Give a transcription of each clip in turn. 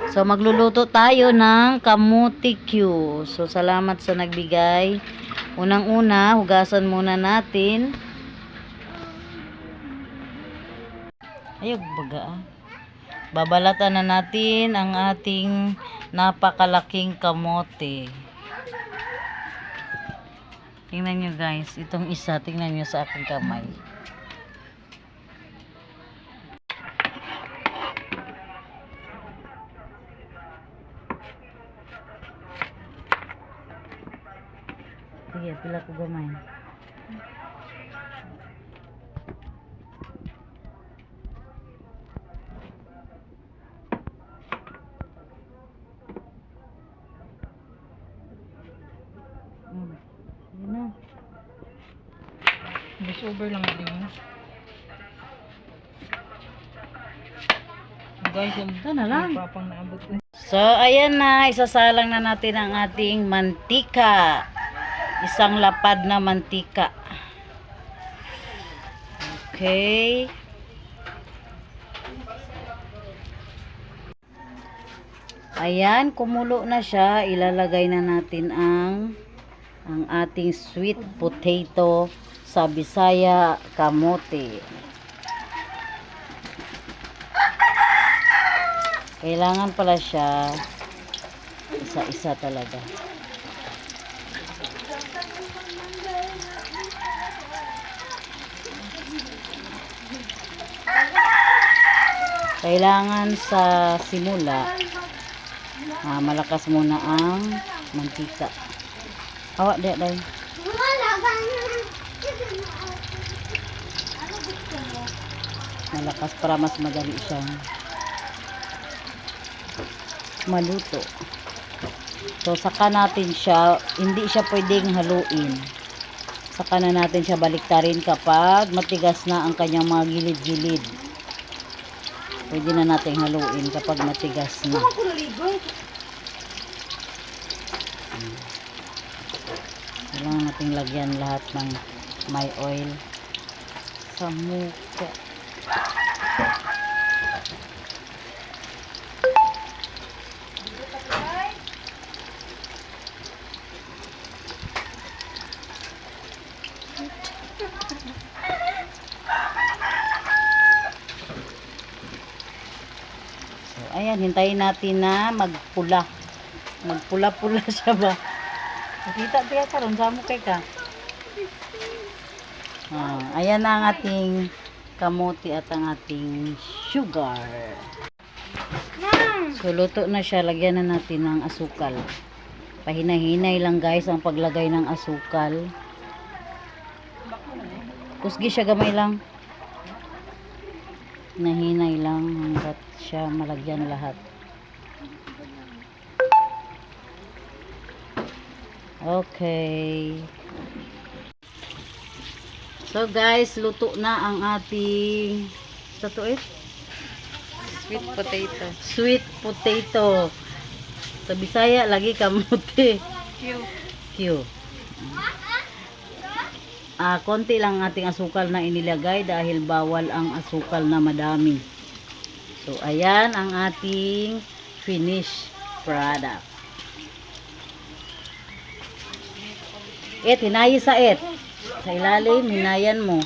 So, magluluto tayo ng kamuti Q. So, salamat sa nagbigay. Unang-una, hugasan muna natin. Ayog baga. Babalatan na natin ang ating napakalaking kamote. Tingnan nyo guys, itong isa, tingnan nyo sa aking kamay. Sige, pila ko gamay. Yun na. Bus over lang din. Guys, Ito na lang. papang naabot ko. So, ayan na. Isasalang na natin ang ating mantika. Isang lapad na mantika. Okay. Ayan, kumulo na siya. Ilalagay na natin ang ating sweet potato sa Bisaya kamote. Kailangan pala siya isa-isa talaga. Kailangan sa simula malakas muna ang mantika. Hawa dia day. Malakas para mas madali siyang maluto. So saka natin siya, hindi siya pwedeng haluin. Saka na natin siya baliktarin kapag matigas na ang kanyang mga gilid-gilid. Pwede na natin haluin kapag matigas na. Kailangan nating lagyan lahat ng may oil sa muka. So, ayan, hintayin natin na magpula. Magpula-pula siya ba? Nakita tiya karon sa mo kay ka. Ayan na ang ating kamote at ang ating sugar. So, luto na siya. Lagyan na natin ng asukal. Pahinay-hinay lang guys ang paglagay ng asukal. Kusgi siya gamay lang. Nahinay lang hanggat siya malagyan lahat. Okay. So guys, luto na ang ating Sweet potato. sweet potato. Sa Bisaya lagi kamote. Q. Konti lang ating asukal na inilagay dahil bawal ang asukal na madami. So ayan ang ating finished product. Hinayi sa sa ilalim, hinayan mo.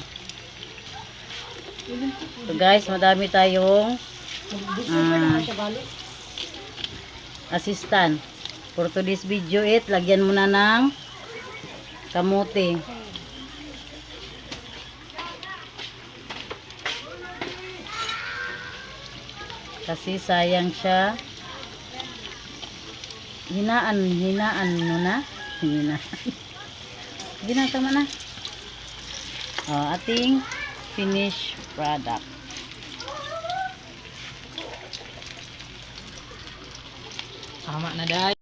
So guys, madami tayong assistant. For today's video lagyan mo na ng kamote. Kasi sayang siya. Hinaan mo na. Ginatama na. Ating finished product. Tama na dahil.